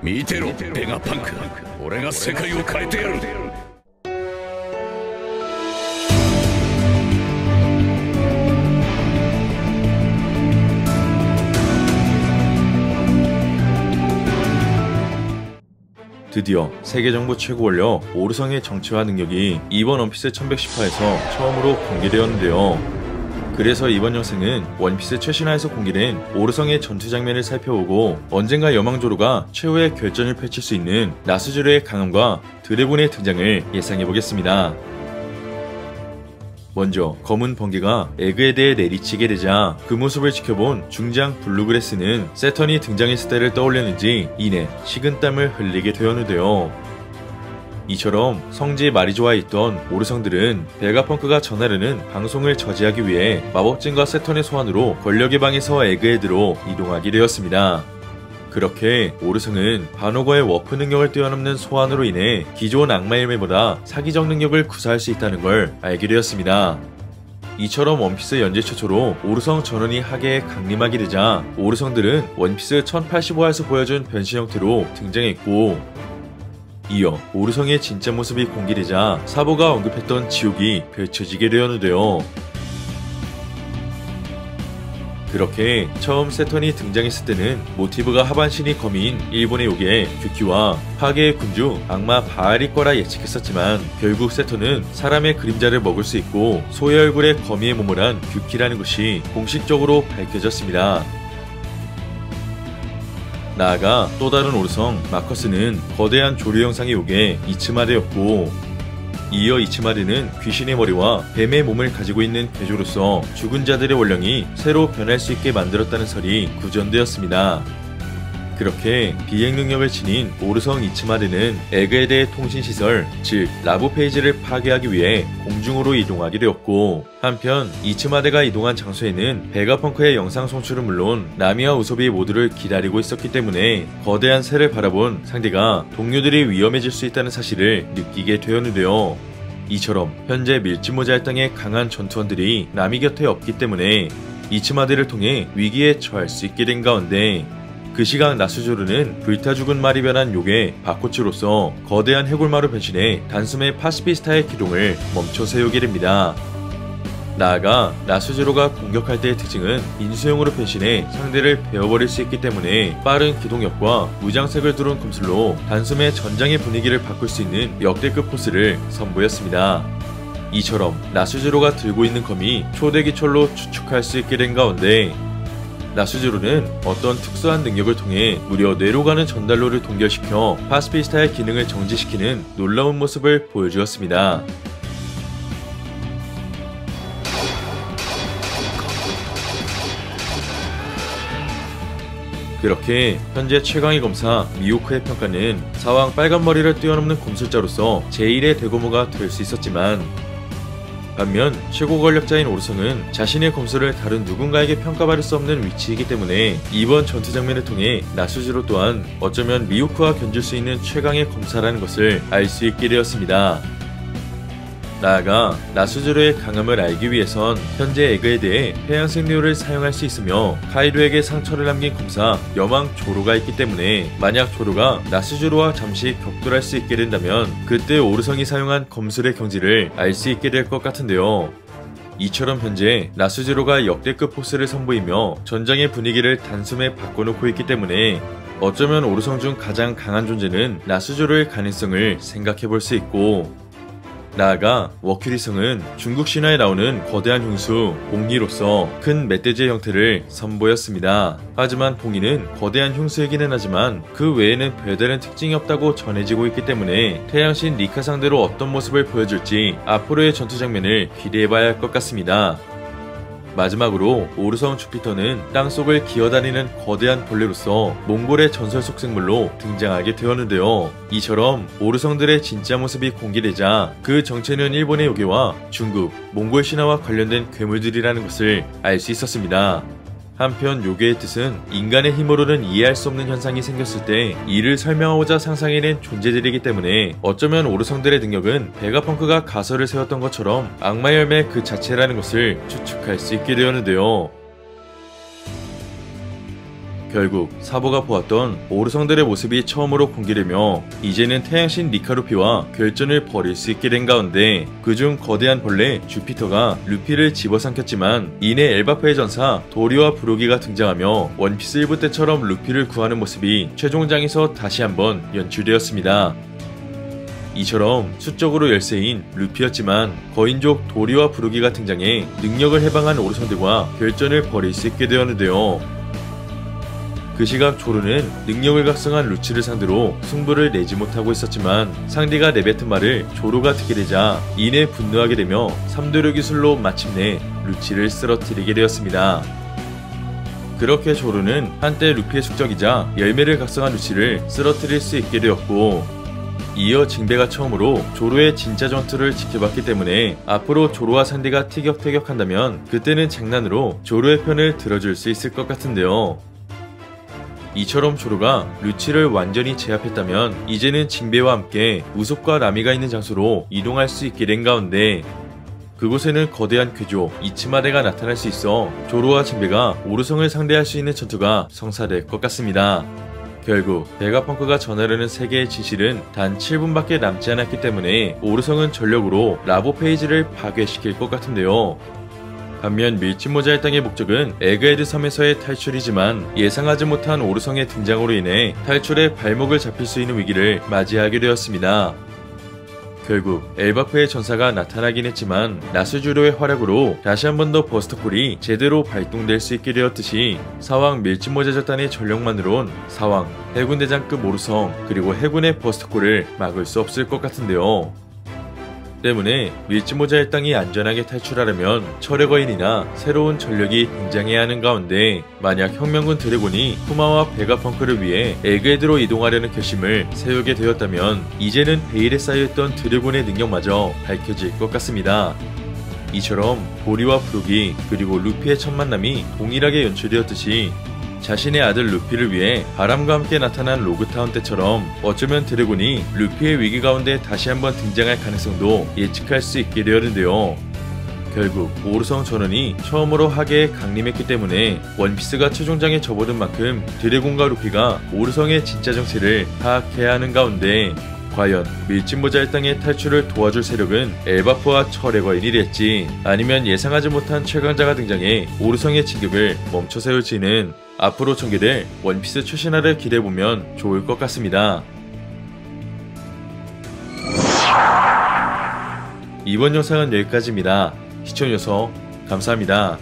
見てろベガパンク、俺が世界を変えてやる。드디어 세계정부 최고 원료 오르성의 정치화 능력이 이번 원피스 1110화에서 처음으로 공개되었는데요. 그래서 이번 영상은 원피스 최신화에서 공개된 오르성의 전투 장면을 살펴보고 언젠가 여망조로가 최후의 결전을 펼칠 수 있는 나스주르의 강함과 드래곤의 등장을 예상해보겠습니다. 먼저 검은 번개가 에그에 대해 내리치게 되자 그 모습을 지켜본 중장 블루그래스는 세턴이 등장했을 때를 떠올렸는지 이내 식은땀을 흘리게 되었는데요. 이처럼 성지 마리조아에 있던 오르성들은 베가펑크가 전하려는 방송을 저지하기 위해 마법진과 세턴의 소환으로 권력의 방에서 에그헤드로 이동하게 되었습니다. 그렇게 오르성은 반호거의 워프 능력을 뛰어넘는 소환으로 인해 기존 악마의 일매보다 사기적 능력을 구사할 수 있다는 걸 알게 되었습니다. 이처럼 원피스 연재 최초로 오르성 전원이 하계에 강림하게 되자 오르성들은 원피스 1085화에서 보여준 변신 형태로 등장했고, 이어 오르성의 진짜 모습이 공개되자 사보가 언급했던 지옥이 펼쳐지게 되었는데요. 그렇게 처음 세턴이 등장했을 때는 모티브가 하반신이 거미인 일본의 요괴 규키와 파괴의 군주 악마 바알일 거라 예측했었지만 결국 세턴은 사람의 그림자를 먹을 수 있고 소의 얼굴에 거미의 몸을 한 규키라는 것이 공식적으로 밝혀졌습니다. 나아가 또 다른 오르성 마커스는 거대한 조류 형상의 요괴 이츠마데였고, 이어 이츠마데는 귀신의 머리와 뱀의 몸을 가지고 있는 괴조로서 죽은 자들의 원령이 새로 변할 수 있게 만들었다는 설이 구전되었습니다. 그렇게 비행 능력을 지닌 오르성 이츠마데는 에그헤드의 통신시설, 즉 라브 페이지를 파괴하기 위해 공중으로 이동하게 되었고, 한편 이츠마데가 이동한 장소에는 베가펑크의 영상 송출은 물론 나미와 우소비 모두를 기다리고 있었기 때문에 거대한 새를 바라본 상대가 동료들이 위험해질 수 있다는 사실을 느끼게 되었는데요. 이처럼 현재 밀짚모자 땅에 강한 전투원들이 나미 곁에 없기 때문에 이츠마데를 통해 위기에 처할 수 있게 된 가운데, 그 시각 나스조르는 불타 죽은 말이 변한 요괴 바코츠로서 거대한 해골마로 변신해 단숨에 파시피스타의 기동을 멈춰 세우게 됩니다. 나아가 나스조르가 공격할 때의 특징은 인수형으로 변신해 상대를 베어버릴 수 있기 때문에 빠른 기동력과 무장색을 두른 검술로 단숨에 전장의 분위기를 바꿀 수 있는 역대급 포스를 선보였습니다. 이처럼 나스조르가 들고 있는 검이 초대기철로 추측할 수 있게 된 가운데, 나스조르는 어떤 특수한 능력을 통해 무려 뇌로 가는 전달로를 동결시켜 파시피스타의 기능을 정지시키는 놀라운 모습을 보여주었습니다. 그렇게 현재 최강의 검사 미호크의 평가는 사왕 빨간머리를 뛰어넘는 검술자로서 제1의 대고모가 될 수 있었지만, 반면 최고 권력자인 오르성은 자신의 검술을 다른 누군가에게 평가받을 수 없는 위치이기 때문에 이번 전투 장면을 통해 나스조르 또한 어쩌면 미호크와 견줄 수 있는 최강의 검사라는 것을 알 수 있게 되었습니다. 나아가 나스조르의 강함을 알기 위해선 현재 에그에 대해 해양 생리호를 사용할 수 있으며 카이도에게 상처를 남긴 검사 여망 조로가 있기 때문에 만약 조로가 나스조르와 잠시 격돌할 수 있게 된다면 그때 오르성이 사용한 검술의 경지를 알 수 있게 될 것 같은데요. 이처럼 현재 나스조르가 역대급 포스를 선보이며 전장의 분위기를 단숨에 바꿔놓고 있기 때문에 어쩌면 오르성 중 가장 강한 존재는 나스조르의 가능성을 생각해볼 수 있고, 나아가 워큐리성은 중국 신화에 나오는 거대한 흉수 봉이로서 큰 멧돼지의 형태를 선보였습니다. 하지만 봉이는 거대한 흉수이기는 하지만 그 외에는 별다른 특징이 없다고 전해지고 있기 때문에 태양신 리카 상대로 어떤 모습을 보여줄지 앞으로의 전투 장면을 기대해봐야 할 것 같습니다. 마지막으로 오르성 주피터는 땅속을 기어다니는 거대한 벌레로서 몽골의 전설 속 생물로 등장하게 되었는데요. 이처럼 오르성들의 진짜 모습이 공개되자 그 정체는 일본의 요괴와 중국, 몽골 신화와 관련된 괴물들이라는 것을 알 수 있었습니다. 한편 요괴의 뜻은 인간의 힘으로는 이해할 수 없는 현상이 생겼을 때 이를 설명하고자 상상해낸 존재들이기 때문에 어쩌면 오르성들의 능력은 베가펑크가 가설을 세웠던 것처럼 악마의 열매 그 자체라는 것을 추측할 수 있게 되었는데요. 결국 사보가 보았던 오르성들의 모습이 처음으로 공개되며 이제는 태양신 리카루피와 결전을 벌일 수 있게 된 가운데, 그중 거대한 벌레 주피터가 루피를 집어삼켰지만 이내 엘바프의 전사 도리와 브로기가 등장하며 원피스 1부 때처럼 루피를 구하는 모습이 최종장에서 다시 한번 연출되었습니다. 이처럼 수적으로 열세인 루피였지만 거인족 도리와 브로기가 등장해 능력을 해방한 오르성들과 결전을 벌일 수 있게 되었는데요. 그 시각 조르는 능력을 각성한 루치를 상대로 승부를 내지 못하고 있었지만 상대가 내뱉은 말을 조르가 듣게 되자 이내 분노하게 되며 삼도류 기술로 마침내 루치를 쓰러뜨리게 되었습니다. 그렇게 조르는 한때 루피의 숙적이자 열매를 각성한 루치를 쓰러뜨릴 수 있게 되었고, 이어 징베가 처음으로 조로의 진짜 전투를 지켜봤기 때문에 앞으로 조로와 상대가 티격태격한다면 그때는 장난으로 조로의 편을 들어줄 수 있을 것 같은데요. 이처럼 조로가 루치를 완전히 제압했다면 이제는 징베와 함께 우속과 라미가 있는 장소로 이동할 수 있게 된 가운데, 그곳에는 거대한 괴조 이츠마데가 나타날 수 있어 조로와 징베가 오르성을 상대할 수 있는 전투가 성사될 것 같습니다. 결국 베가펑크가 전하려는 세계의 진실은 단 7분밖에 남지 않았기 때문에 오르성은 전력으로 라보 페이지를 파괴시킬 것 같은데요. 반면 밀짚모자의 땅의 목적은 에그헤드 섬에서의 탈출이지만 예상하지 못한 오르성의 등장으로 인해 탈출에 발목을 잡힐 수 있는 위기를 맞이하게 되었습니다. 결국 엘바프의 전사가 나타나긴 했지만 나스주로의 활약으로 다시 한 번 더 버스터콜이 제대로 발동될 수 있게 되었듯이 사왕 밀짚모자 저단의 전력만으론 사왕, 해군대장급 오르성, 그리고 해군의 버스터콜을 막을 수 없을 것 같은데요. 때문에 밀짚모자의 땅이 안전하게 탈출하려면 철의 거인이나 새로운 전력이 등장해야 하는 가운데, 만약 혁명군 드래곤이 푸마와 베가펑크를 위해 에그헤드로 이동하려는 결심을 세우게 되었다면 이제는 베일에 쌓여있던 드래곤의 능력마저 밝혀질 것 같습니다. 이처럼 도리와 브로기 그리고 루피의 첫 만남이 동일하게 연출되었듯이 자신의 아들 루피를 위해 바람과 함께 나타난 로그타운 때처럼 어쩌면 드래곤이 루피의 위기 가운데 다시 한번 등장할 가능성도 예측할 수 있게 되었는데요. 결국 오르성 전원이 처음으로 하계에 강림했기 때문에 원피스가 최종장에 접어든 만큼 드래곤과 루피가 오르성의 진짜 정체를 파악해야 하는 가운데, 과연 밀짚모자의 땅의 탈출을 도와줄 세력은 엘바프와 철의 거인이 될지, 아니면 예상하지 못한 최강자가 등장해 오르성의 진격을 멈춰 세울지는 앞으로 전개될 원피스 최신화를 기대해보면 좋을 것 같습니다. 이번 영상은 여기까지입니다. 시청해주셔서 감사합니다.